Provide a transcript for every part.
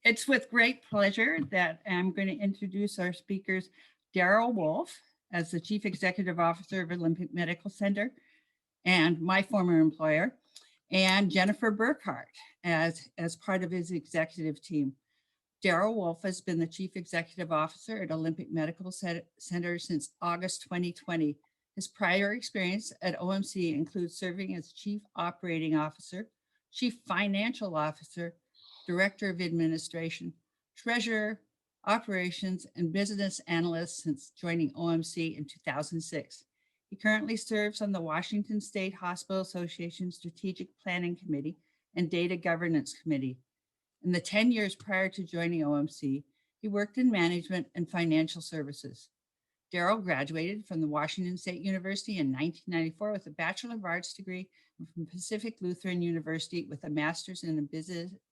It's with great pleasure that I'm going to introduce our speakers, Darryl Wolfe as the Chief Executive Officer of Olympic Medical Center and my former employer, and Jennifer Burkhardt as part of his executive team. Darryl Wolfe has been the Chief Executive Officer at Olympic Medical Center since August 2020. His prior experience at OMC includes serving as Chief Operating Officer, Chief Financial Officer, Director of Administration, Treasurer, Operations, and Business Analyst since joining OMC in 2006. He currently serves on the Washington State Hospital Association Strategic Planning Committee and Data Governance Committee. In the 10 years prior to joining OMC, he worked in management and financial services. Darryl graduated from the Washington State University in 1994 with a Bachelor of Arts degree and from Pacific Lutheran University with a master's in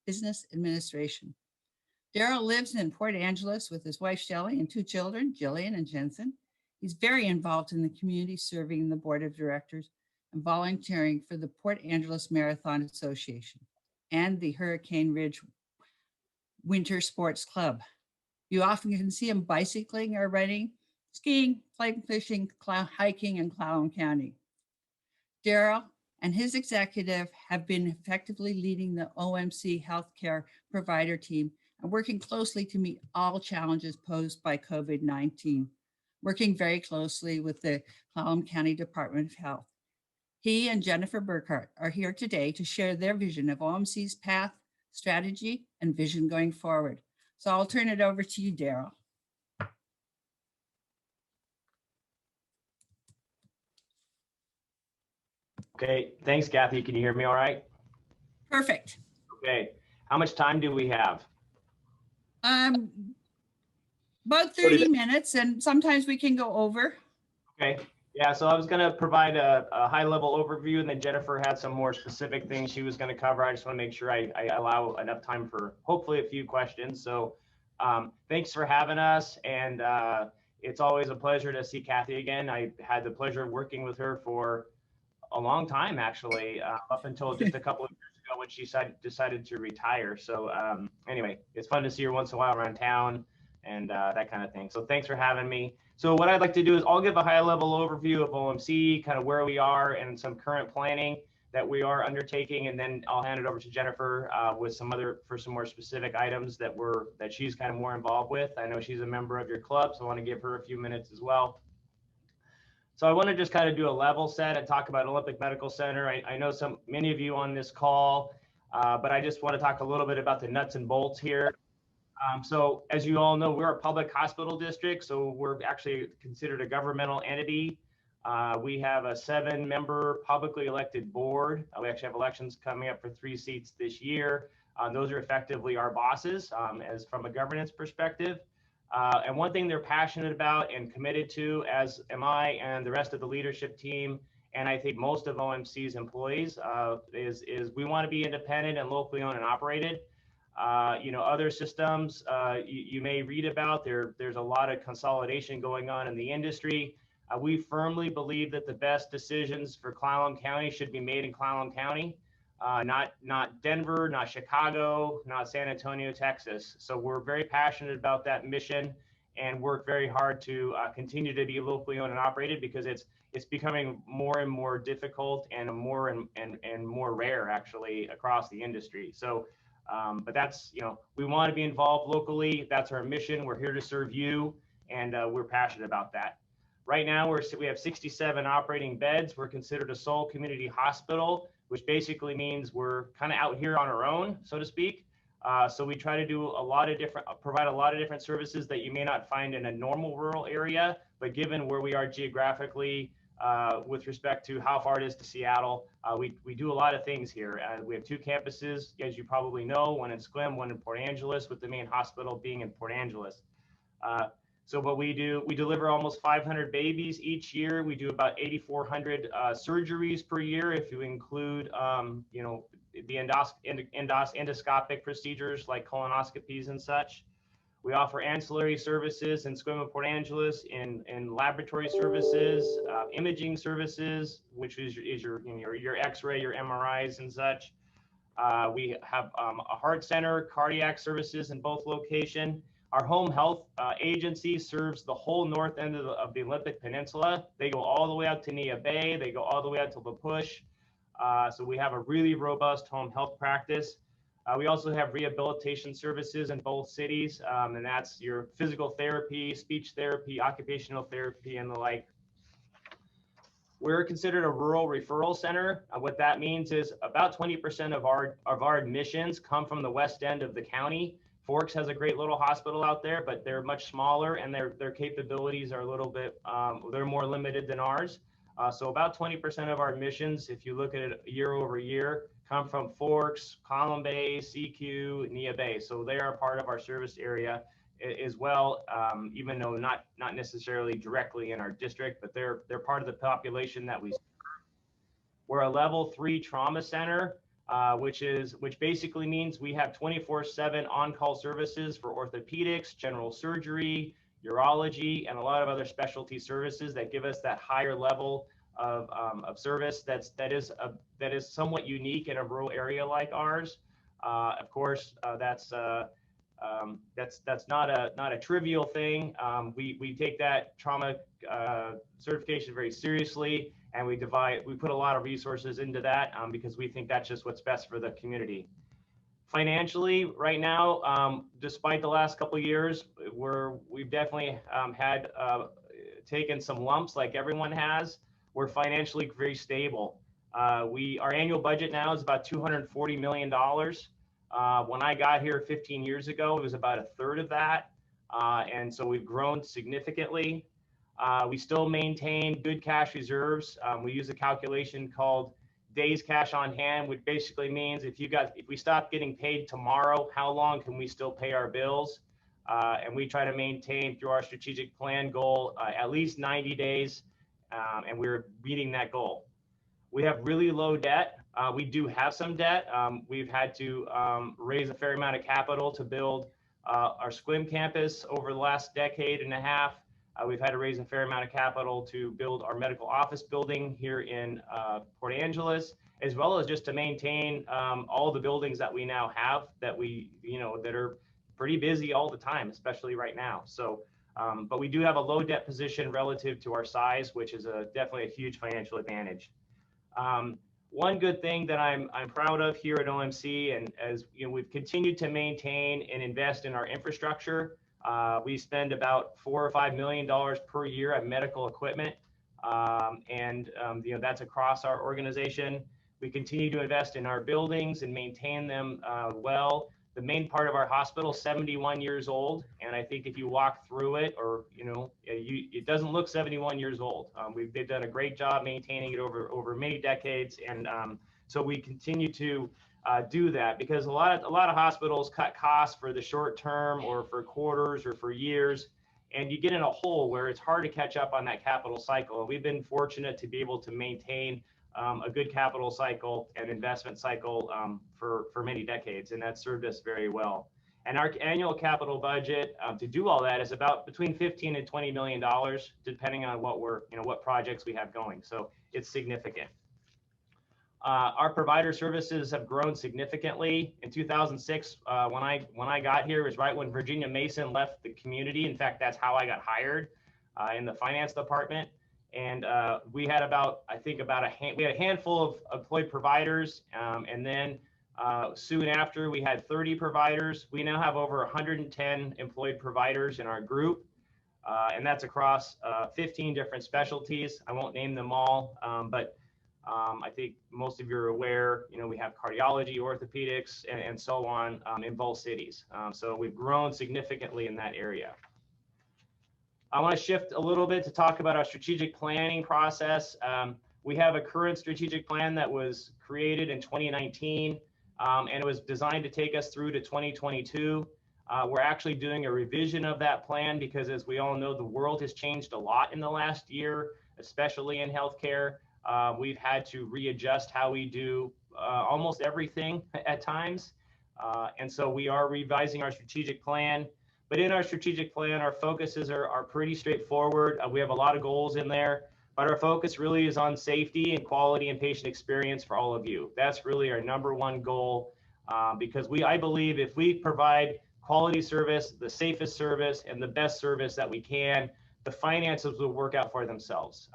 business administration. Darryl lives in Port Angeles with his wife, Shelley, and two children, Jillian and Jensen. He's very involved in the community, serving the board of directors and volunteering for the Port Angeles Marathon Association and the Hurricane Ridge Winter Sports Club. You often can see him bicycling or running, skiing, fly fishing, hiking in Clallam County. Darryl and his executive have been effectively leading the OMC healthcare provider team and working closely to meet all challenges posed by COVID-19, working very closely with the Clallam County Department of Health. He and Jennifer Burkhardt are here today to share their vision of OMC's path, strategy, and vision going forward. So I'll turn it over to you, Darryl. Okay, thanks, Kathy. Can you hear me all right? Perfect. Okay, how much time do we have? About 30 minutes, and sometimes we can go over. Okay, yeah, so I was going to provide a high-level overview, and then Jennifer had some more specific things she was going to cover. I just want to make sure I allow enough time for hopefully a few questions. So thanks for having us, and it's always a pleasure to see Kathy again. I had the pleasure of working with her for a long time, actually, up until just a couple of years ago when she decided to retire. So anyway, it's fun to see her once in a while around town and that kind of thing. So thanks for having me. So what I'd like to do is I'll give a high-level overview of OMC, kind of where we are and some current planning that we are undertaking, and then I'll hand it over to Jennifer with some more specific items that she's kind of more involved with. I know she's a member of your club, so I want to give her a few minutes as well. So I want to just kind of do a level set and talk about Olympic Medical Center. I know many of you on this call, but I just want to talk a little bit about the nuts and bolts here. So as you all know, we're a public hospital district, so we're actually considered a governmental entity. We have a 7-member publicly elected board. We actually have elections coming up for 3 seats this year. Those are effectively our bosses as from a governance perspective. And one thing they're passionate about and committed to, as am I and the rest of the leadership team, and I think most of OMC's employees, is we want to be independent and locally owned and operated. Other systems you may read about, there's a lot of consolidation going on in the industry. We firmly believe that the best decisions for Clallam County should be made in Clallam County. Not Denver, not Chicago, not San Antonio, Texas. So we're very passionate about that mission and work very hard to continue to be locally owned and operated, because it's becoming more and more difficult and more rare actually across the industry. So, but that's, we want to be involved locally. That's our mission. We're here to serve you, and we're passionate about that. Right now, we have 67 operating beds. We're considered a sole community hospital, which basically means we're kind of out here on our own, so to speak. So we try to do provide a lot of different services that you may not find in a normal rural area, but given where we are geographically, with respect to how far it is to Seattle, we do a lot of things here. We have 2 campuses, as you probably know, one in Clallam, one in Port Angeles, with the main hospital being in Port Angeles. So what we do, we deliver almost 500 babies each year. We do about 8,400 surgeries per year, if you include, the endoscopic procedures like colonoscopies and such. We offer ancillary services in Clallam, Port Angeles, in laboratory services, imaging services, which is your X-ray, your MRIs and such. We have a heart center, cardiac services in both locations. Our home health agency serves the whole north end of the Olympic Peninsula. They go all the way out to Neah Bay. They go all the way out to La Push. So we have a really robust home health practice. We also have rehabilitation services in both cities, and that's your physical therapy, speech therapy, occupational therapy, and the like. We're considered a rural referral center. What that means is about 20% of our admissions come from the west end of the county. Forks has a great little hospital out there, but they're much smaller and their capabilities are a little bit, they're more limited than ours. So about 20% of our admissions, if you look at it year over year, come from Forks, Clallam Bay, CQ, Neah Bay. So they are part of our service area as well, even though not necessarily directly in our district, but they're part of the population that we serve. We're a level 3 trauma center, which basically means we have 24/7 on-call services for orthopedics, general surgery, urology, and a lot of other specialty services that give us that higher level of service that is somewhat unique in a rural area like ours. Of course, that's not a trivial thing. We take that trauma certification very seriously, and we put a lot of resources into that because we think that's just what's best for the community. Financially, right now, despite the last couple of years, we've definitely had taken some lumps like everyone has. We're financially very stable. Our annual budget now is about $240 million. When I got here 15 years ago, it was about a third of that. And so we've grown significantly. We still maintain good cash reserves. We use a calculation called days cash on hand, which basically means if we stop getting paid tomorrow, how long can we still pay our bills? And we try to maintain through our strategic plan goal at least 90 days, and we're meeting that goal. We have really low debt. We do have some debt. We've had to raise a fair amount of capital to build our SQUIM campus over the last decade and a half. We've had to raise a fair amount of capital to build our medical office building here in Port Angeles, as well as just to maintain all the buildings that we now have that are pretty busy all the time, especially right now. So, but we do have a low debt position relative to our size, which is definitely a huge financial advantage. One good thing that I'm proud of here at OMC, and as you know, we've continued to maintain and invest in our infrastructure. We spend about $4 or $5 million per year on medical equipment, and that's across our organization. We continue to invest in our buildings and maintain them well. The main part of our hospital is 71 years old, and I think if you walk through it, or it doesn't look 71 years old. They've done a great job maintaining it over many decades, and so we continue to do that because a lot of hospitals cut costs for the short term or for quarters or for years, and you get in a hole where it's hard to catch up on that capital cycle. And we've been fortunate to be able to maintain a good capital cycle and investment cycle for many decades, and that served us very well. And our annual capital budget to do all that is about between $15 and $20 million, depending on what projects we have going. So it's significant. Our provider services have grown significantly. In 2006, when I got here, it was right when Virginia Mason left the community. In fact, that's how I got hired in the finance department. And we had we had a handful of employed providers, and then soon after we had 30 providers. We now have over 110 employed providers in our group, and that's across 15 different specialties. I won't name them all, but I think most of you are aware, we have cardiology, orthopedics, and so on in both cities. So we've grown significantly in that area. I want to shift a little bit to talk about our strategic planning process. We have a current strategic plan that was created in 2019, and it was designed to take us through to 2022. We're actually doing a revision of that plan because, as we all know, the world has changed a lot in the last year, especially in healthcare. We've had to readjust how we do almost everything at times. And so we are revising our strategic plan. But in our strategic plan, our focuses are pretty straightforward. We have a lot of goals in there. but our focus really is on safety and quality and patient experience for all of you. That's really our #1 goal, because I believe if we provide quality service, the safest service, and the best service that we can, the finances will work out for themselves.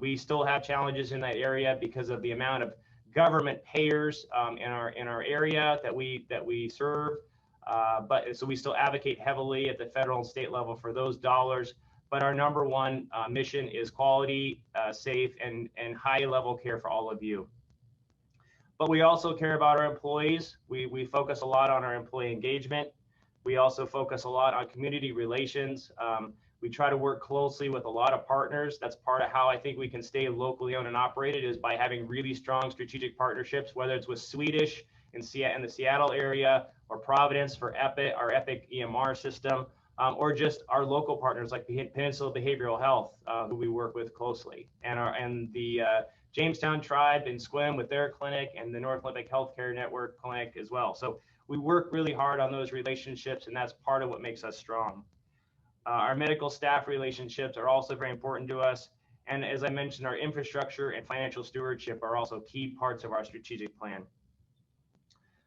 We still have challenges in that area because of the amount of government payers in our area that we serve. But so we still advocate heavily at the federal and state level for those dollars. But our #1 mission is quality, safe, and high level care for all of you. But we also care about our employees. We focus a lot on our employee engagement. We also focus a lot on community relations. We try to work closely with a lot of partners. That's part of how I think we can stay locally owned and operated, is by having really strong strategic partnerships, whether it's with Swedish in the Seattle area, or Providence for Epic, our Epic EMR system, or just our local partners like Peninsula Behavioral Health, who we work with closely, and the Jamestown Tribe in Sequim with their clinic, and the North Olympic Healthcare Network clinic as well. So we work really hard on those relationships, and that's part of what makes us strong. Our medical staff relationships are also very important to us. And as I mentioned, our infrastructure and financial stewardship are also key parts of our strategic plan.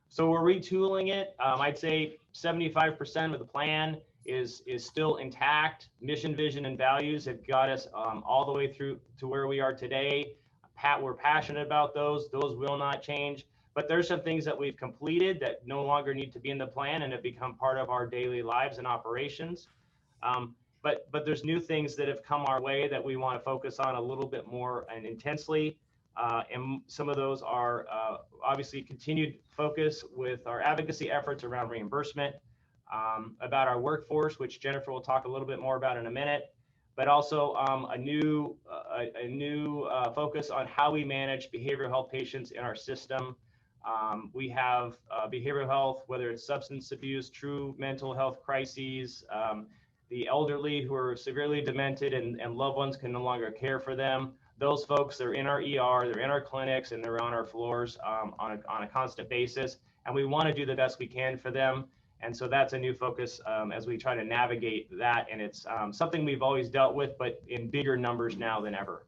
So we're retooling it. I'd say 75% of the plan is still intact. Mission, vision, and values have got us all the way through to where we are today. We're passionate about those. Those will not change. But there's some things that we've completed that no longer need to be in the plan and have become part of our daily lives and operations. But there's new things that have come our way that we want to focus on a little bit more and intensely. And some of those are obviously continued focus with our advocacy efforts around reimbursement, about our workforce, which Jennifer will talk a little bit more about in a minute, but also a new focus on how we manage behavioral health patients in our system. We have behavioral health, whether it's substance abuse, true mental health crises, the elderly who are severely demented and loved ones can no longer care for them. Those folks are in our ER, they're in our clinics, and they're on our floors on a constant basis. And we want to do the best we can for them. And so that's a new focus as we try to navigate that. And it's something we've always dealt with, but in bigger numbers now than ever.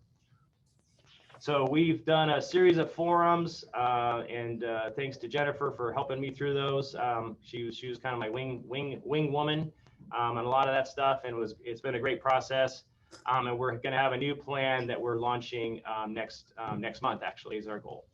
So we've done a series of forums, and thanks to Jennifer for helping me through those. She was kind of my wing woman on a lot of that stuff, and it's been a great process. And we're going to have a new plan that we're launching next month. Actually, is our goal.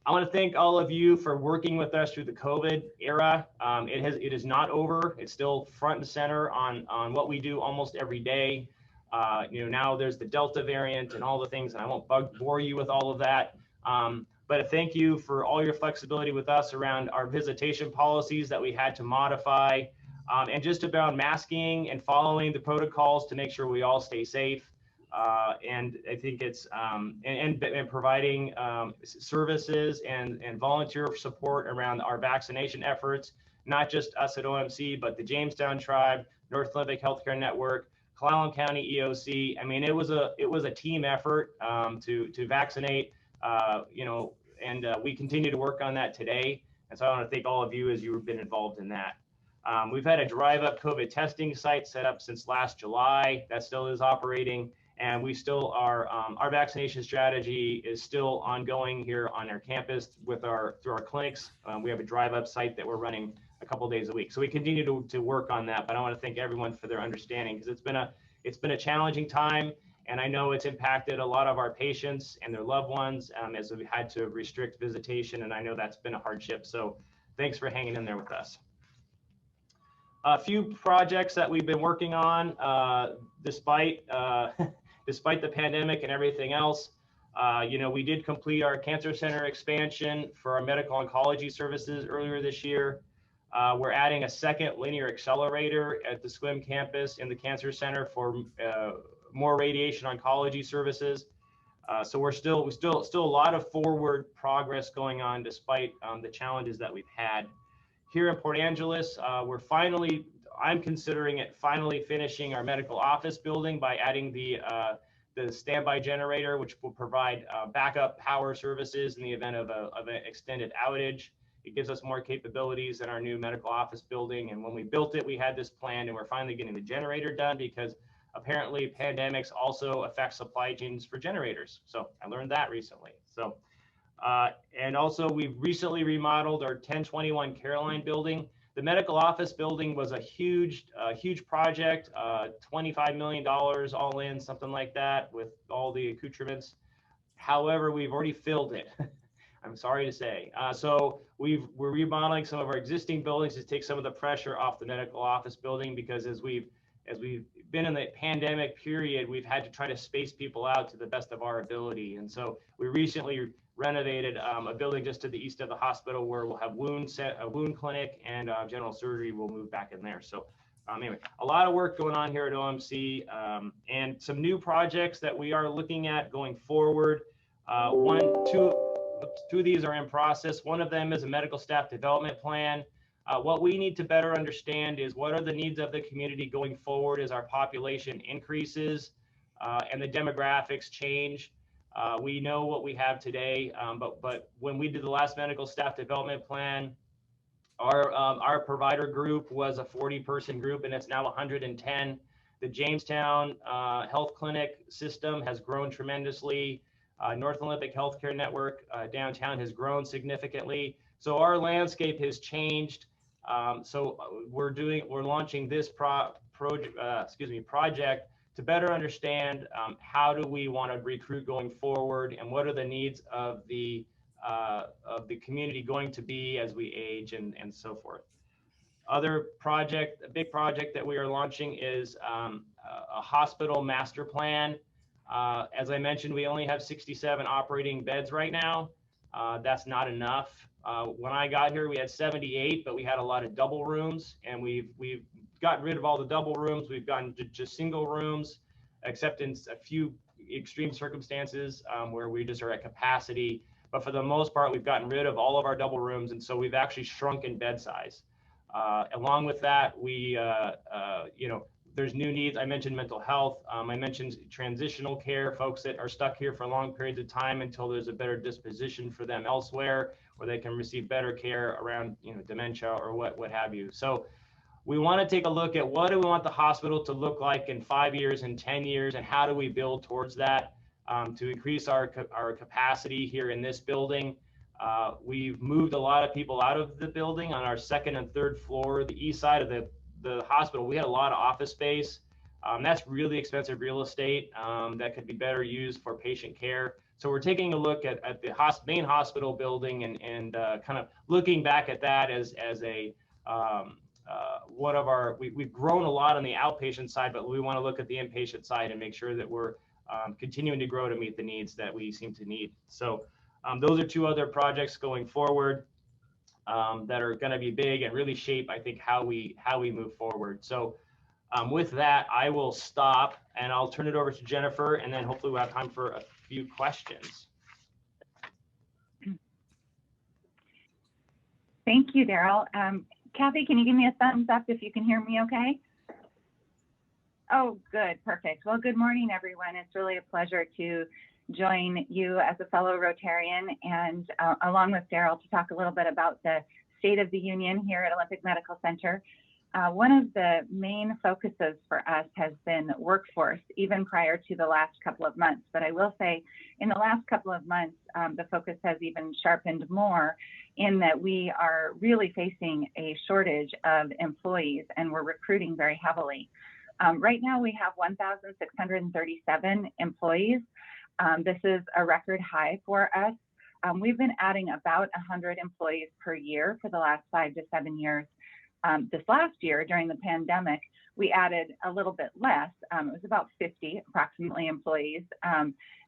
I want to thank all of you for working with us through the COVID era. It is not over. It's still front and center on what we do almost every day. Now there's the Delta variant and all the things, and I won't bore you with all of that. But thank you for all your flexibility with us around our visitation policies that we had to modify, and just about masking and following the protocols to make sure we all stay safe. And I think it's and providing services and volunteer support around our vaccination efforts, not just us at OMC, but the Jamestown Tribe, North Olympic Healthcare Network, Clallam County EOC. I mean, it was a team effort to vaccinate, and we continue to work on that today. And so I want to thank all of you as you've been involved in that. We've had a drive-up COVID testing site set up since last July. That still is operating. And we still are, our vaccination strategy is still ongoing here on our campus through our clinics. We have a drive-up site that we're running a couple days a week. So we continue to work on that, but I want to thank everyone for their understanding, because it's been a challenging time, and I know it's impacted a lot of our patients and their loved ones as we had to restrict visitation, and I know that's been a hardship. So thanks for hanging in there with us. A few projects that we've been working on despite the pandemic and everything else. We did complete our cancer center expansion for our medical oncology services earlier this year. We're adding a second linear accelerator at the Sequim campus in the cancer center for more radiation oncology services. So we're still a lot of forward progress going on despite the challenges that we've had. Here in Port Angeles, I'm considering it finally finishing our medical office building by adding the standby generator, which will provide backup power services in the event of an extended outage. It gives us more capabilities in our new medical office building. And when we built it, we had this plan, and we're finally getting the generator done because apparently pandemics also affect supply chains for generators. So I learned that recently. So, and also we've recently remodeled our 1021 Caroline building. The medical office building was a huge project, $25 million all in, something like that, with all the accoutrements. However, we've already filled it. I'm sorry to say. So we're remodeling some of our existing buildings to take some of the pressure off the medical office building, because as we've been in the pandemic period, we've had to try to space people out to the best of our ability. And so we recently renovated a building just to the east of the hospital where we'll have a wound clinic, and general surgery will move back in there. So anyway, a lot of work going on here at OMC, and some new projects that we are looking at going forward. Two of these are in process. One of them is a medical staff development plan. What we need to better understand is what are the needs of the community going forward as our population increases and the demographics change. We know what we have today, but when we did the last medical staff development plan, our provider group was a 40-person group, and it's now 110. The Jamestown Health Clinic system has grown tremendously. North Olympic Healthcare Network downtown has grown significantly. So our landscape has changed. So we're launching this project to better understand how do we want to recruit going forward, and what are the needs of the community going to be as we age, and so forth. Other project, a big project that we are launching is a hospital master plan. As I mentioned, we only have 67 operating beds right now. That's not enough. When I got here, we had 78, but we had a lot of double rooms, and we've gotten rid of all the double rooms. We've gone to just single rooms, except in a few extreme circumstances where we just are at capacity. But for the most part, we've gotten rid of all of our double rooms, and so we've actually shrunk in bed size. Along with that, there's new needs. I mentioned mental health. I mentioned transitional care, folks that are stuck here for long periods of time until there's a better disposition for them elsewhere, where they can receive better care around, dementia or what have you. So we want to take a look at what do we want the hospital to look like in 5 years and 10 years, and how do we build towards that to increase our capacity here in this building. We've moved a lot of people out of the building on our second and third floor, the east side of the hospital. We had a lot of office space. That's really expensive real estate that could be better used for patient care. So we're taking a look at the main hospital building and kind of looking back at that as a one of our, we've grown a lot on the outpatient side, but we want to look at the inpatient side and make sure that we're continuing to grow to meet the needs that we seem to need. So those are two other projects going forward that are going to be big and really shape, I think, how we move forward. So with that, I will stop and I'll turn it over to Jennifer, and then hopefully we'll have time for a few questions. Thank you, Darryl. Kathy, can you give me a thumbs up if you can hear me okay? Oh, good, perfect. Well, good morning, everyone. It's really a pleasure to join you as a fellow Rotarian and along with Darryl to talk a little bit about the State of the Union here at Olympic Medical Center. One of the main focuses for us has been workforce, even prior to the last couple of months. But I will say in the last couple of months, the focus has even sharpened more in that we are really facing a shortage of employees and we're recruiting very heavily. Right now we have 1,637 employees. This is a record high for us. We've been adding about 100 employees per year for the last 5 to 7 years. This last year, during the pandemic, we added a little bit less. It was about 50 approximately employees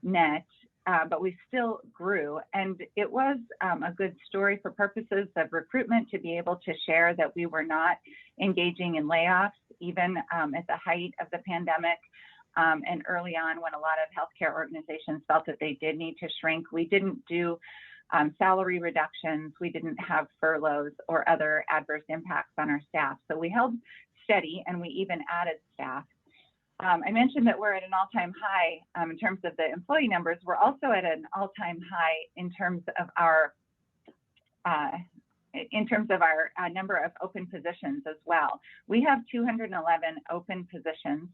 net, but we still grew. And it was a good story for purposes of recruitment to be able to share that we were not engaging in layoffs, even at the height of the pandemic. And early on, when a lot of healthcare organizations felt that they did need to shrink, we didn't do salary reductions. We didn't have furloughs or other adverse impacts on our staff. So we held steady and we even added staff. I mentioned that we're at an all-time high in terms of the employee numbers. We're also at an all-time high in terms of our number of open positions as well. We have 211 open positions.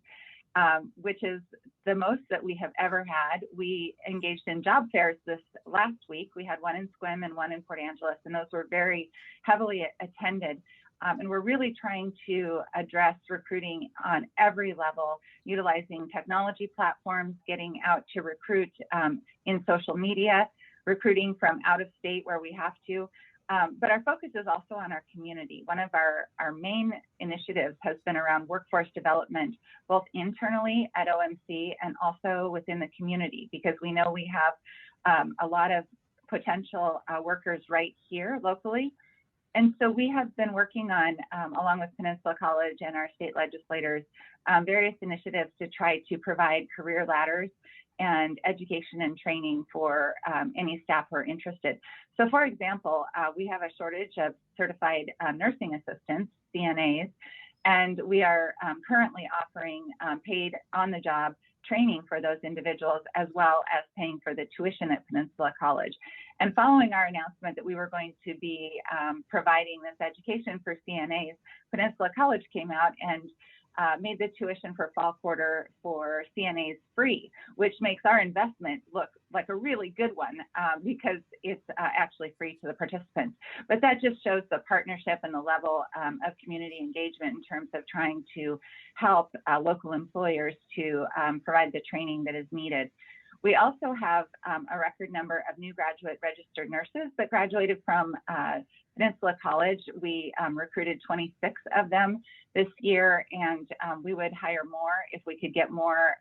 which is the most that we have ever had. We engaged in job fairs this last week. We had one in Sequim and one in Port Angeles, and those were very heavily attended. And we're really trying to address recruiting on every level, utilizing technology platforms, getting out to recruit in social media, recruiting from out of state where we have to. But our focus is also on our community. One of our main initiatives has been around workforce development, both internally at OMC and also within the community, because we know we have a lot of potential workers right here locally. And so we have been working on, along with Peninsula College and our state legislators, various initiatives to try to provide career ladders and education and training for any staff who are interested. So for example, we have a shortage of certified nursing assistants, CNAs, and we are currently offering paid on-the-job training for those individuals, as well as paying for the tuition at Peninsula College. And following our announcement that we were going to be providing this education for CNAs, Peninsula College came out and made the tuition for fall quarter for CNAs free, which makes our investment look like a really good one because it's actually free to the participants. But that just shows the partnership and the level of community engagement in terms of trying to help local employers to provide the training that is needed. We also have a record number of new graduate registered nurses that graduated from Peninsula College. We recruited 26 of them this year, and we would hire more if we could get more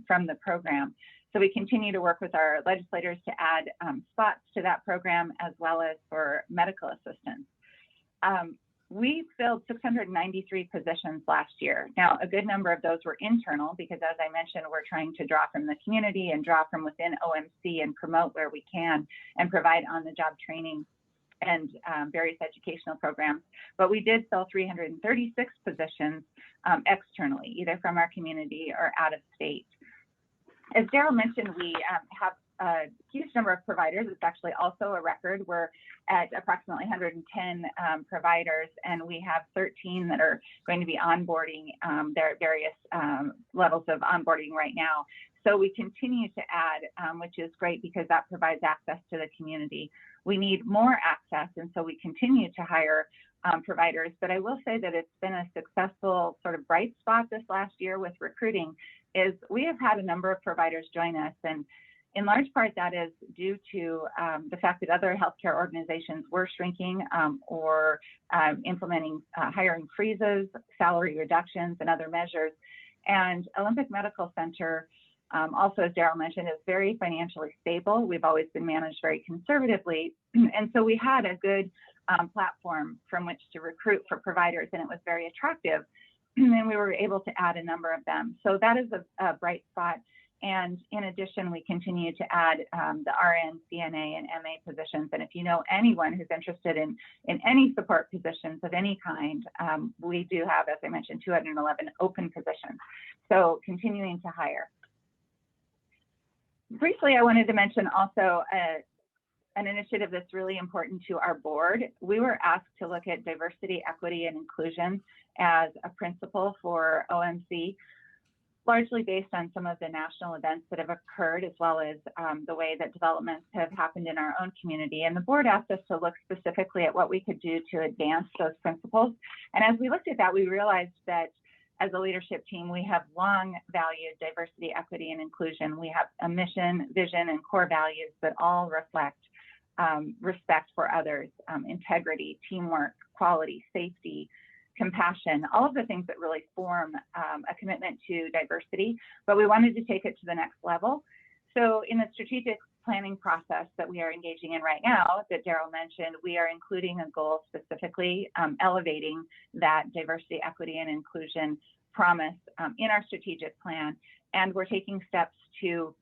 from the program. So we continue to work with our legislators to add spots to that program, as well as for medical assistance. We filled 693 positions last year. Now, a good number of those were internal because, as I mentioned, we're trying to draw from the community and draw from within OMC and promote where we can and provide on-the-job training and various educational programs. But we did fill 336 positions externally, either from our community or out of state. As Darryl mentioned, we have a huge number of providers. It's actually also a record. We're at approximately 110 providers, and we have 13 that are going to be onboarding. There are various levels of onboarding right now. So we continue to add, which is great because that provides access to the community. We need more access, and so we continue to hire providers. But I will say that it's been a successful sort of bright spot this last year with recruiting is we have had a number of providers join us, and in large part that is due to the fact that other healthcare organizations were shrinking or implementing hiring freezes, salary reductions, and other measures. And Olympic Medical Center, also, as Darryl mentioned, is very financially stable. We've always been managed very conservatively. And so we had a good platform from which to recruit for providers, and it was very attractive. And we were able to add a number of them. So that is a bright spot. And in addition, we continue to add the RN, CNA, and MA positions. And if you know anyone who's interested in any support positions of any kind, we do have, as I mentioned, 211 open positions. So continuing to hire. Briefly, I wanted to mention also an initiative that's really important to our board. We were asked to look at diversity, equity, and inclusion as a principle for OMC, largely based on some of the national events that have occurred, as well as the way that developments have happened in our own community. And the board asked us to look specifically at what we could do to advance those principles. And as we looked at that, we realized that as a leadership team, we have long valued diversity, equity, and inclusion. We have a mission, vision, and core values that all reflect respect for others, integrity, teamwork, quality, safety, compassion, all of the things that really form a commitment to diversity. But we wanted to take it to the next level. So in the strategic planning process that we are engaging in right now that Darryl mentioned, we are including a goal specifically elevating that diversity, equity, and inclusion promise in our strategic plan. And we're taking steps to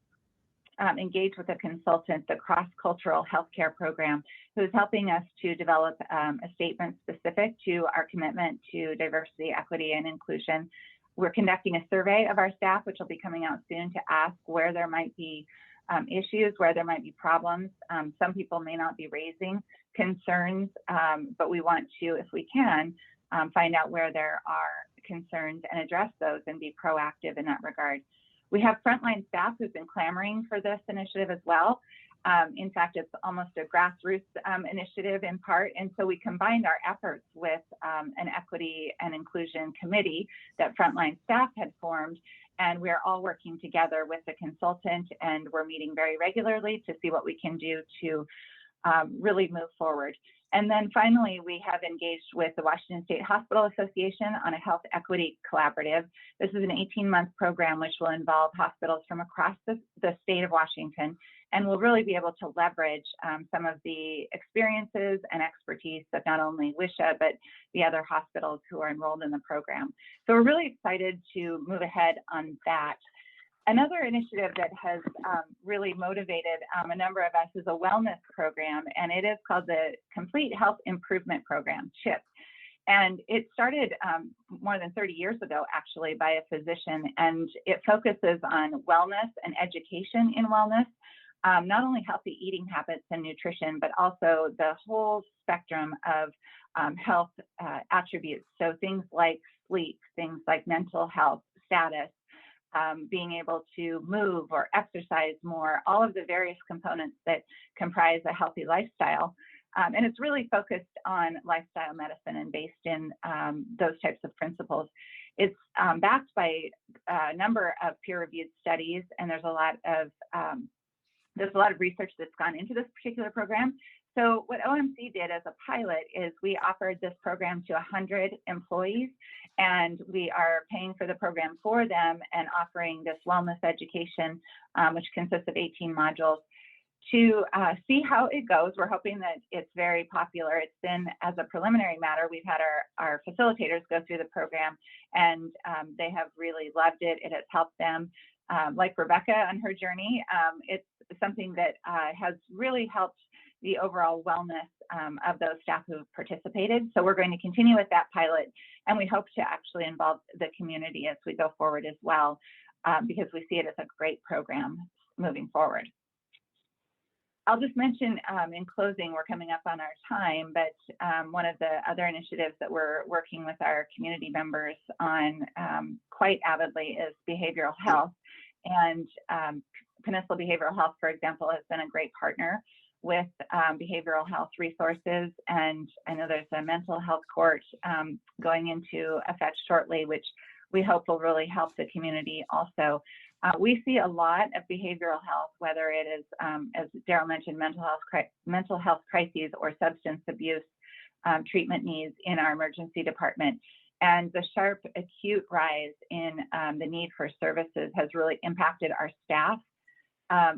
engage with a consultant, the Cross-Cultural Healthcare Program, who is helping us to develop a statement specific to our commitment to diversity, equity, and inclusion. We're conducting a survey of our staff, which will be coming out soon, to ask where there might be issues, where there might be problems. Some people may not be raising concerns, but we want to, if we can, find out where there are concerns and address those and be proactive in that regard. We have frontline staff who've been clamoring for this initiative as well. In fact, it's almost a grassroots initiative in part. And so we combined our efforts with an equity and inclusion committee that frontline staff had formed. And we're all working together with the consultant, and we're meeting very regularly to see what we can do to really move forward. And then finally, we have engaged with the Washington State Hospital Association on a health equity collaborative. This is an 18-month program which will involve hospitals from across the state of Washington, and we'll really be able to leverage some of the experiences and expertise of not only WSHA, but the other hospitals who are enrolled in the program. So we're really excited to move ahead on that. Another initiative that has really motivated a number of us is a wellness program, and it is called the Complete Health Improvement Program, CHIP. And it started more than 30 years ago, actually, by a physician, and it focuses on wellness and education in wellness, not only healthy eating habits and nutrition, but also the whole spectrum of health attributes. So things like sleep, things like mental health status, being able to move or exercise more, all of the various components that comprise a healthy lifestyle. And it's really focused on lifestyle medicine and based in those types of principles. It's backed by a number of peer-reviewed studies, and there's a lot of research that's gone into this particular program. So what OMC did as a pilot is we offered this program to 100 employees, and we are paying for the program for them and offering this wellness education, which consists of 18 modules, to see how it goes. We're hoping that it's very popular. It's been, as a preliminary matter, we've had our facilitators go through the program, and they have really loved it. It has helped them. Like Rebecca on her journey, it's something that has really helped the overall wellness of those staff who participated. So we're going to continue with that pilot, and we hope to actually involve the community as we go forward as well, because we see it as a great program moving forward. I'll just mention in closing, we're coming up on our time, but one of the other initiatives that we're working with our community members on quite avidly is behavioral health. And Peninsula Behavioral Health, for example, has been a great partner with behavioral health resources. And I know there's a mental health court going into effect shortly, which we hope will really help the community also. We see a lot of behavioral health, whether it is, as Darryl mentioned, mental health crises or substance abuse treatment needs in our emergency department. And the sharp, acute rise in the need for services has really impacted our staff.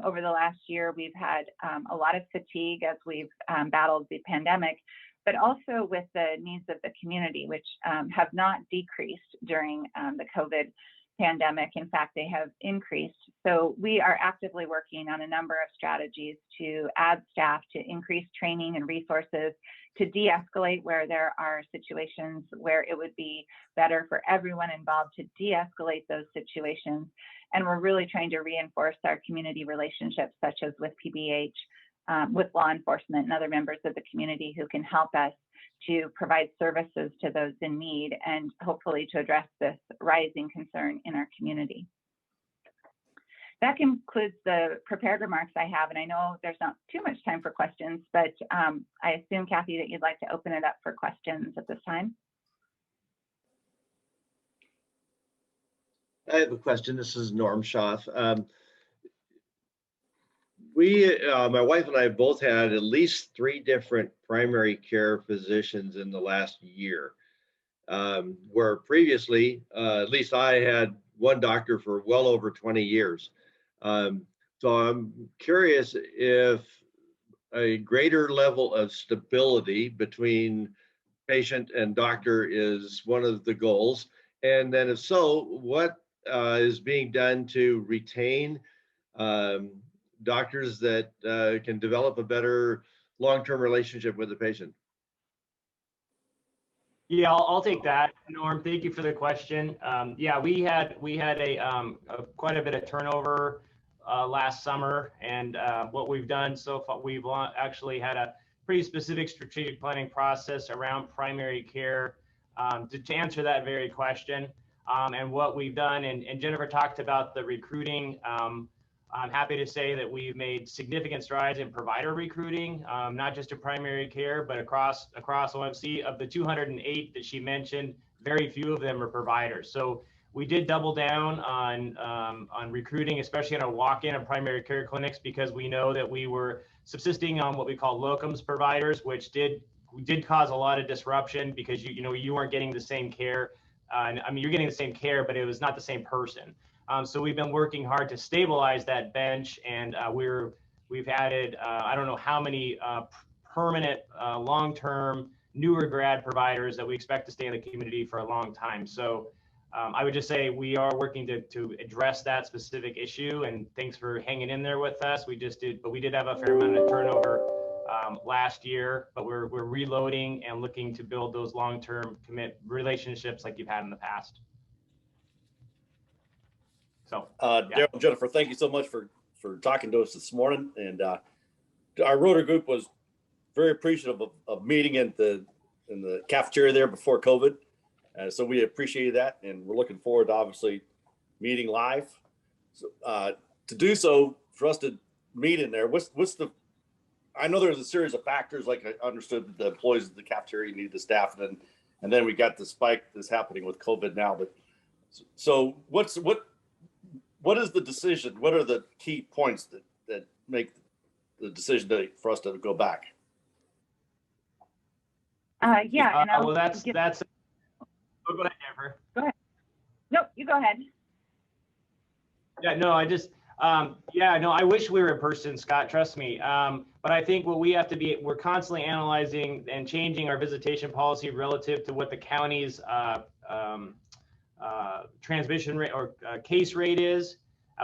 Over the last year, we've had a lot of fatigue as we've battled the pandemic, but also with the needs of the community, which have not decreased during the COVID pandemic. In fact, they have increased. So we are actively working on a number of strategies to add staff, to increase training and resources, to de-escalate where there are situations where it would be better for everyone involved to de-escalate those situations. And we're really trying to reinforce our community relationships, such as with PBH, with law enforcement and other members of the community who can help us to provide services to those in need and hopefully to address this rising concern in our community. That concludes the prepared remarks I have, and I know there's not too much time for questions, but I assume, Kathy, that you'd like to open it up for questions at this time. I have a question. This is Norm Schaff. My wife and I both had at least 3 different primary care physicians in the last year, where previously, at least I had one doctor for well over 20 years. So I'm curious if a greater level of stability between patient and doctor is one of the goals. And then if so, what is being done to retain doctors that can develop a better long-term relationship with the patient? Yeah, I'll take that, Norm. Thank you for the question. Yeah, we had quite a bit of turnover last summer, and what we've done so far, we've actually had a pretty specific strategic planning process around primary care to answer that very question. And what we've done, and Jennifer talked about the recruiting. I'm happy to say that we've made significant strides in provider recruiting, not just in primary care, but across OMC. Of the 208 that she mentioned, very few of them are providers. So we did double down on recruiting, especially in our walk-in and primary care clinics, because we know that we were subsisting on what we call locums providers, which did cause a lot of disruption because you weren't getting the same care. I mean, you're getting the same care, but it was not the same person. So we've been working hard to stabilize that bench, and we've added I don't know how many permanent, long-term, newer grad providers that we expect to stay in the community for a long time. So I would just say we are working to address that specific issue, and thanks for hanging in there with us. We did have a fair amount of turnover last year, but we're reloading and looking to build those long-term relationships like you've had in the past. So, Darryl and Jennifer, thank you so much for talking to us this morning. And our Rotary group was very appreciative of meeting in the cafeteria there before COVID. So we appreciate that, and we're looking forward to obviously meeting live. So, to do so, for us to meet in there, I know there's a series of factors, like I understood that the employees of the cafeteria need the staff, and then we got the spike that's happening with COVID now. But so what is the decision? What are the key points that make the decision for us to go back? Yeah. And well, that's. Oh, go ahead, Jennifer. Go ahead. No, you go ahead. Yeah, no, I wish we were in person, Scott, trust me. But I think what we have to be, we're constantly analyzing and changing our visitation policy relative to what the county's transmission rate or case rate is.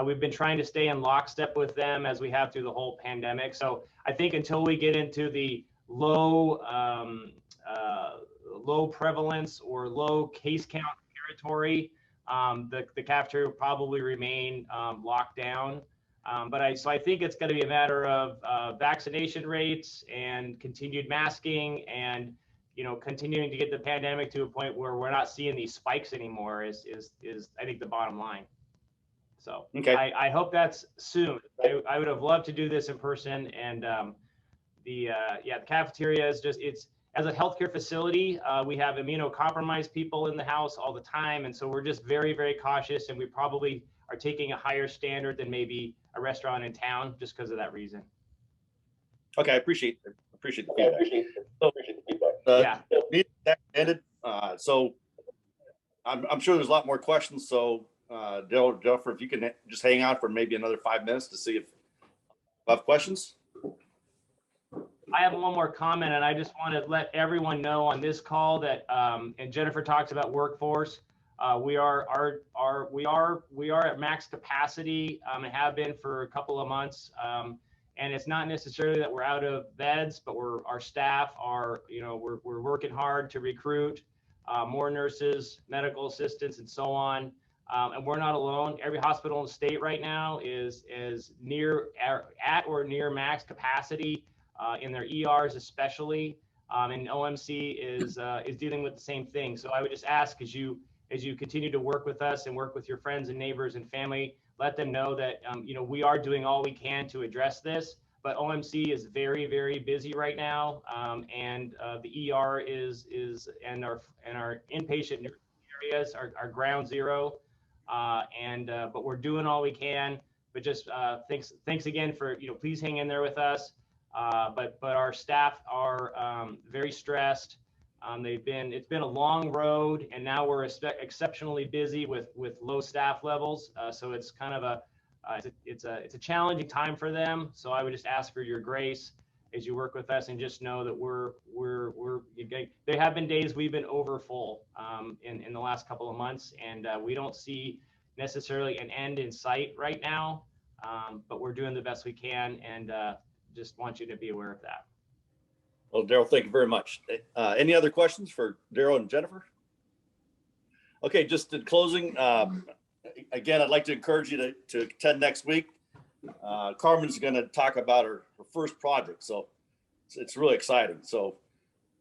We've been trying to stay in lockstep with them as we have through the whole pandemic. So I think until we get into the low prevalence or low case count territory, the cafeteria will probably remain locked down. So I think it's going to be a matter of vaccination rates and continued masking, and continuing to get the pandemic to a point where we're not seeing these spikes anymore is I think the bottom line. So okay. I hope that's soon. I would have loved to do this in person, and the cafeteria is it's as a healthcare facility, we have immunocompromised people in the house all the time, and so we're just very, very cautious, and we probably are taking a higher standard than maybe a restaurant in town just because of that reason. Okay, I appreciate the feedback. Meeting ended. So I'm sure there's a lot more questions. So Darryl, Jennifer, if you can just hang out for maybe another 5 minutes to see if you have questions. I have one more comment, and I just want to let everyone know on this call that, and Jennifer talks about workforce. We are at max capacity and have been for a couple of months. And it's not necessarily that we're out of beds, but our staff are, we're working hard to recruit more nurses, medical assistants, and so on. And we're not alone. Every hospital in the state right now is at or near max capacity. In their ERs especially, and OMC is dealing with the same thing. So I would just ask, as you continue to work with us and work with your friends and neighbors and family, let them know that we are doing all we can to address this. But OMC is very, very busy right now, and the ER and our inpatient areas are ground zero, but we're doing all we can. But just thanks again for please hang in there with us. But our staff are very stressed. It's been a long road, and now we're exceptionally busy with low staff levels. So it's kind of it's a challenging time for them. So I would just ask for your grace as you work with us, and just know that there have been days we've been over full in the last couple of months, and we don't see necessarily an end in sight right now. But we're doing the best we can, and just want you to be aware of that. Well, Darryl, thank you very much. Any other questions for Darryl and Jennifer? Okay, just in closing, again, I'd like to encourage you to attend next week. Carmen's going to talk about her first project, so it's really exciting. So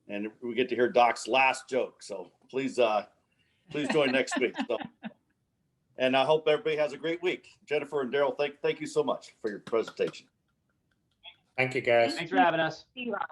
and we get to hear Doc's last joke. So please join next week. So, and I hope everybody has a great week. Jennifer and Darryl, thank you so much for your presentation. Thank you, guys. Thanks for having us. See you all.